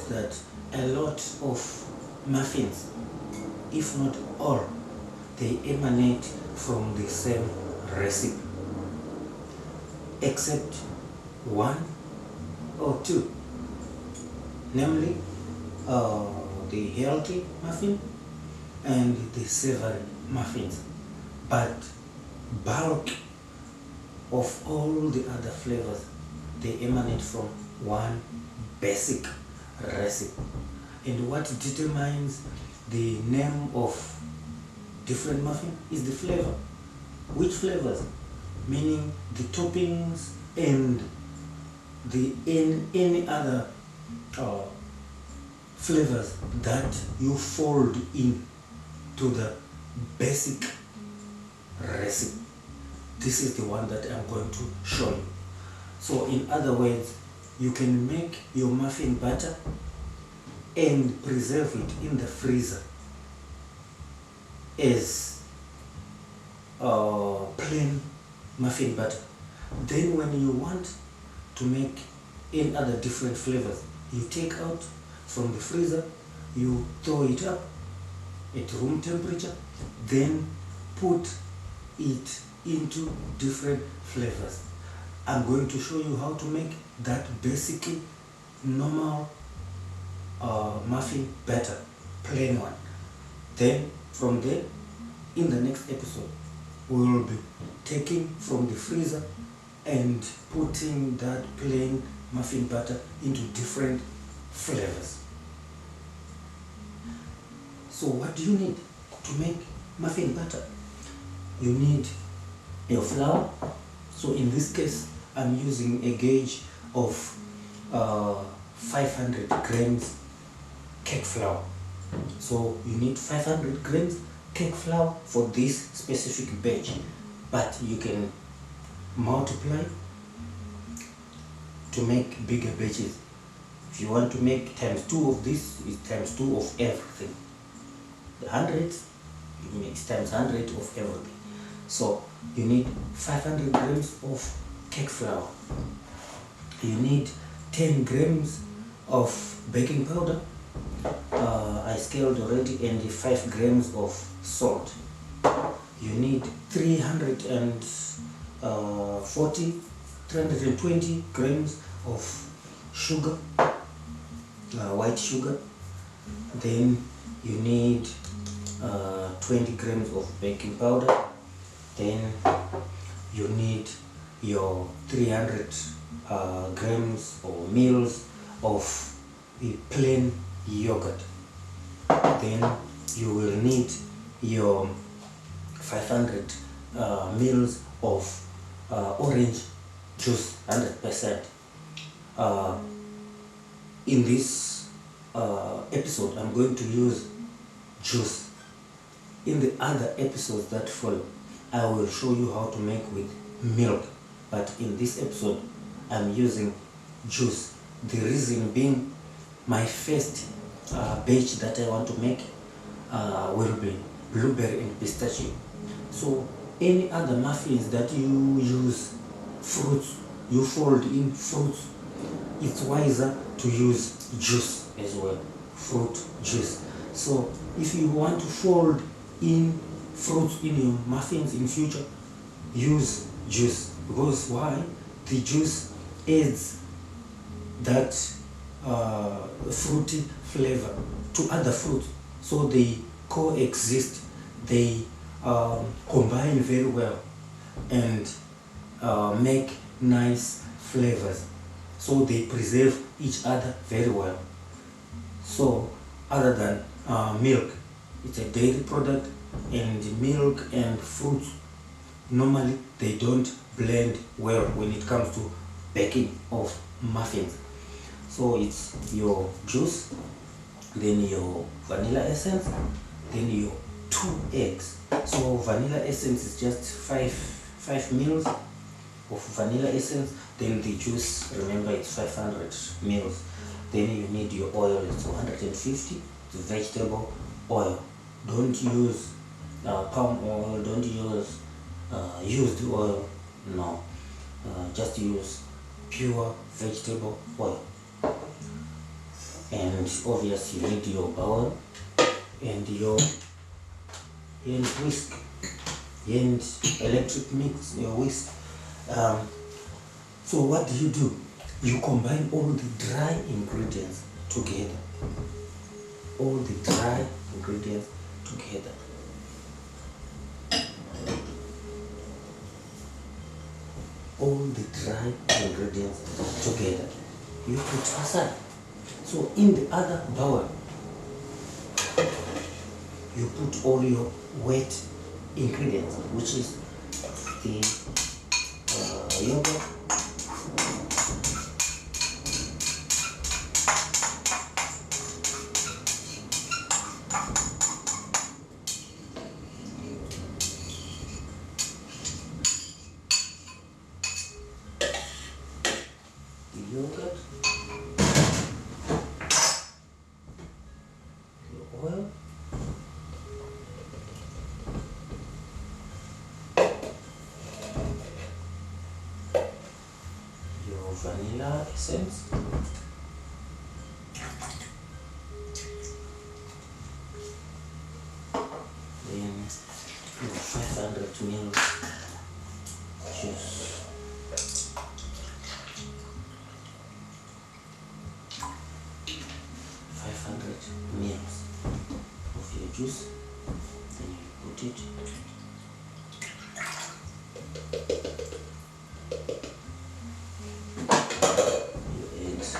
that a lot of muffins, if not all, they emanate from the same recipe, except one or two, namely the healthy muffin and the savory muffins. But bulk of all the other flavors, they emanate from one basic recipe. And what determines the name of different muffin is the flavor. Which flavors? Meaning the toppings and any other flavors that you fold in to the basic recipe. This is the one that I'm going to show you. So in other words, you can make your muffin batter and preserve it in the freezer as plain muffin batter. Then when you want to make any other different flavors, you take out from the freezer, you throw it up at room temperature, then put it into different flavors. I'm going to show you how to make that basically normal muffin batter, plain one. Then from there, in the next episode, we will be taking from the freezer and putting that plain muffin batter into different flavors. So what do you need to make muffin batter? You need your flour. So in this case, I'm using a gauge of 500 grams cake flour. So you need 500 grams cake flour for this specific batch, but you can multiply to make bigger batches. If you want to make times 2 of this, it's times 2 of everything. The hundreds, you make times 100 of everything. So you need 500 grams of cake flour. You need 10 grams of baking powder. I scaled already, and 5 grams of salt. You need 320 grams of sugar, white sugar. Then you need 20 grams of baking powder. Then you need your 300 grams or mils of plain yogurt. Then you will need your 500 mils of orange juice, 100%. In this episode, I'm going to use juice. In the other episodes that follow, I will show you how to make with milk. But in this episode, I'm using juice. The reason being, my first batch that I want to make will be blueberry and pistachio. So any other muffins that you use fruits, you fold in fruits, it's wiser to use juice as well, fruit juice. So if you want to fold in fruits in your muffins in future, use juice. Because why? The juice adds that fruity flavor to other fruits, so they coexist, they combine very well and make nice flavors, so they preserve each other very well. So other than milk, it's a dairy product, and milk and fruits normally they don't blend well when it comes to baking of muffins. So it's your juice, then your vanilla essence, then your 2 eggs. So vanilla essence is just 5 mils of vanilla essence. Then the juice, remember, it's 500 mils. Then you need your oil, it's 150, it's vegetable oil. Don't use palm oil, don't use used oil, no. Just use pure vegetable oil. And obviously you need your bowl and your hand whisk, hand electric mix, your whisk. So what do? You combine all the dry ingredients together. All the dry ingredients together. All the dry ingredients together. You put aside. So in the other bowl, you put all your wet ingredients, which is the yogurt, your oil, your vanilla essence, then your 500 ml juice. 500 ml of your juice, then you put it. Your eggs.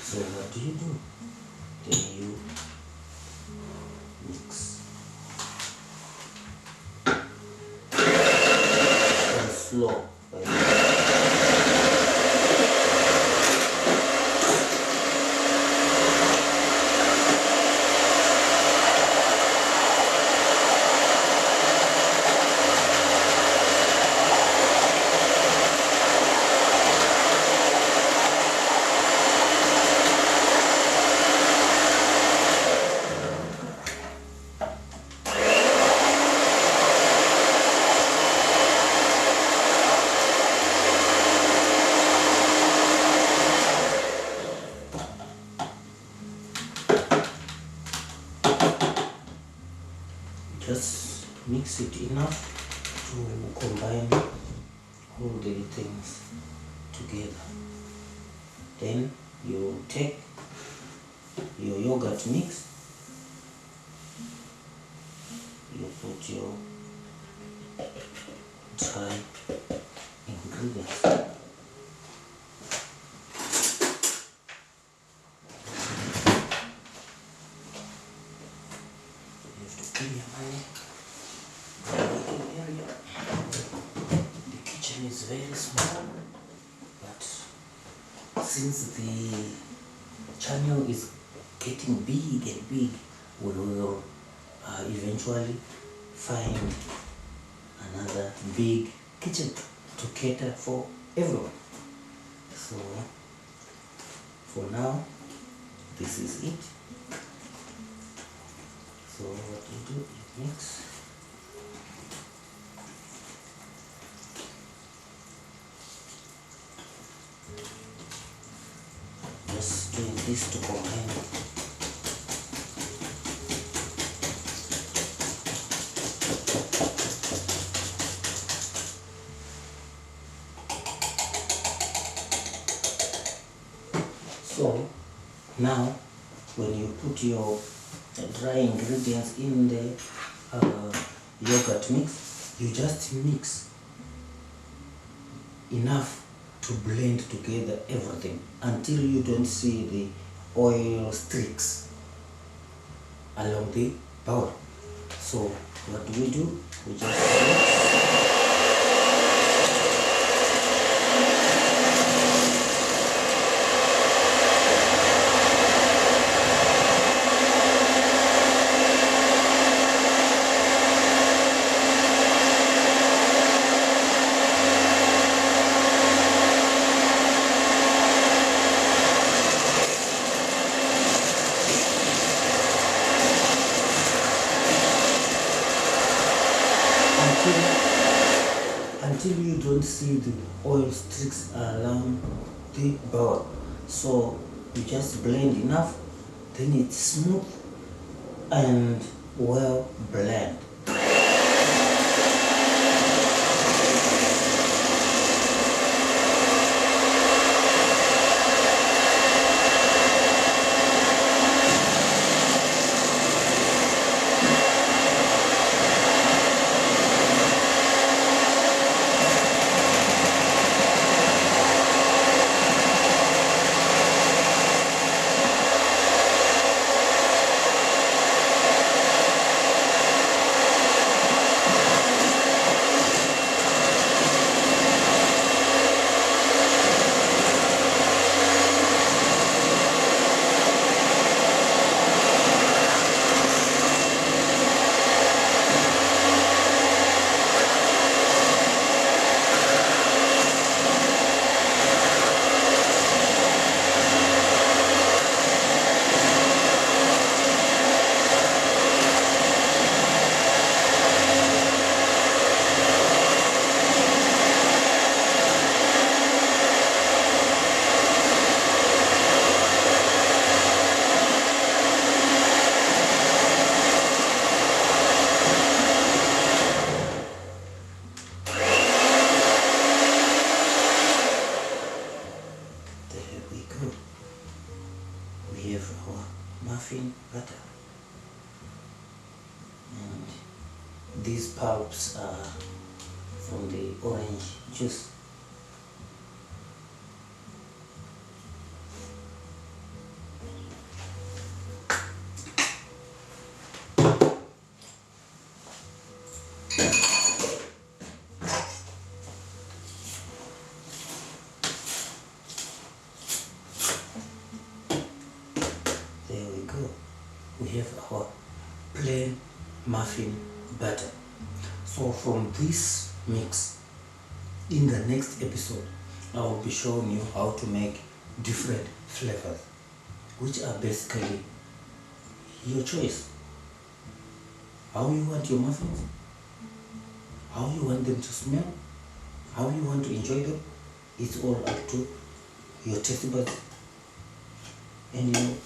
So what do? Then you mix. And slow. Just mix it enough to combine all the things together. Then you take your yogurt mix, you put your dry ingredients. You have to clean your money. Area. The kitchen is very small, but since the channel is getting big and big, we will eventually find another big kitchen to cater for everyone. So for now, this is it. So what you do, you mix. Just doing this to combine. So now when you put your dry ingredients in the yogurt mix, you just mix enough to blend together everything until you don't see the oil streaks along the bowl. So what do? We just mix. until you don't see the oil streaks around the bowl. So you just blend enough, then it's smooth and well blend. We have our muffin butter, and these pulps are from the orange juice. We have our plain muffin batter. So from this mix, in the next episode, I will be showing you how to make different flavors, which are basically your choice. How you want your muffins, how you want them to smell, how you want to enjoy them, it's all up to your taste buds and your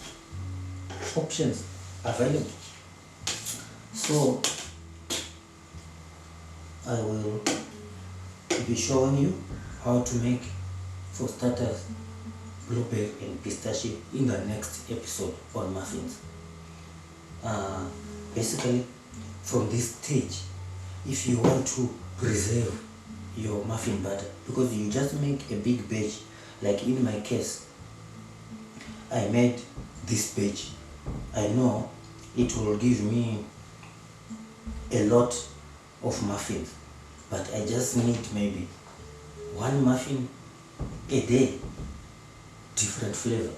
options available. So I will be showing you how to make, for starters, blueberry and pistachio in the next episode on muffins. Basically, from this stage, if you want to preserve your muffin batter, because you just make a big batch, like in my case, I made this batch. I know it will give me a lot of muffins, but I just need maybe one muffin a day, different flavor.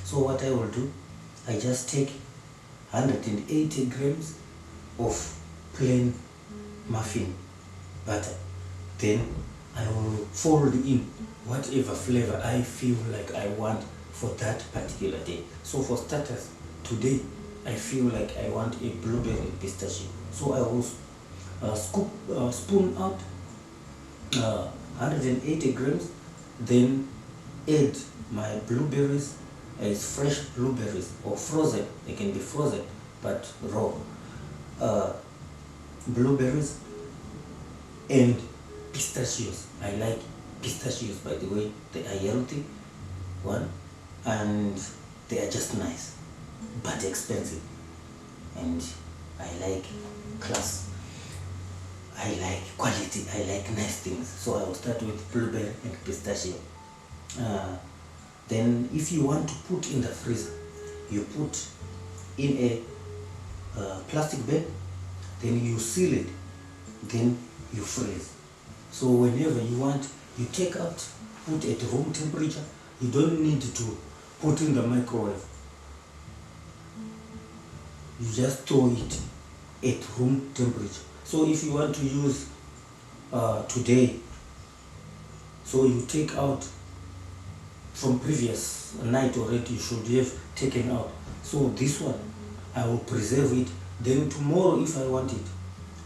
So what I will do, I just take 180 grams of plain muffin butter, then I will fold in whatever flavor I feel like I want for that particular day. So for starters, today I feel like I want a blueberry and pistachio. So I will spoon out 180 grams, then add my blueberries as fresh blueberries or frozen. They can be frozen but raw. Blueberries and pistachios. I like pistachios, by the way. They are healthy one, and they are just nice but expensive, and I like class, I like quality, I like nice things. So I will start with blueberry and pistachio. Then if you want to put in the freezer, you put in a plastic bag, then you seal it, then you freeze. So whenever you want, you take out, put at room temperature. You don't need to put in the microwave. You just throw it at room temperature. So if you want to use today, so you take out from previous night already, you should have taken out. So this one, I will preserve it. Then tomorrow, if I want it,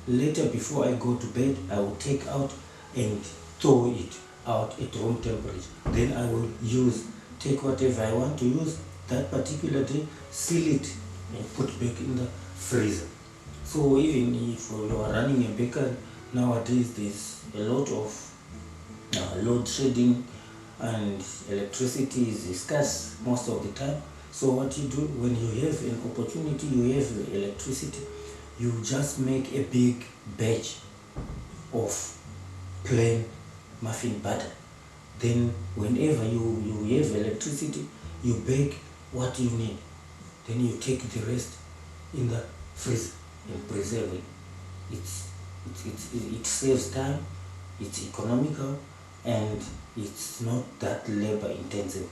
later before I go to bed, I will take out and thaw it out at room temperature. Then I will take whatever I want to use that particular day, seal it and put back in the freezer. So even if you are running a bakery nowadays, there's a lot of load shedding and electricity is scarce most of the time. So what you do when you have an opportunity, you have electricity, you just make a big batch of plain muffin batter. Then whenever you have electricity, you bake what you need. Then you take the rest in the freezer and preserve it. It saves time, it's economical, and it's not that labor intensive.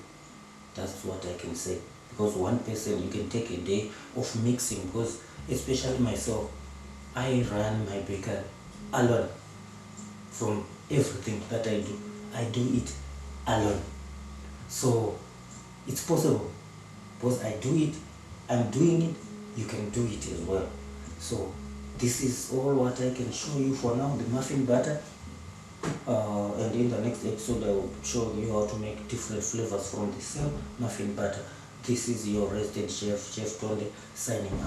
That's what I can say. Because one person, you can take a day of mixing, because especially myself, I run my bakery alone. From everything that I do it alone. So it's possible, because I do it, I'm doing it, you can do it as well. So this is all what I can show you for now, the muffin batter. And in the next episode I will show you how to make different flavors from the same muffin batter. This is your resident chef, Chef Tonde, signing out.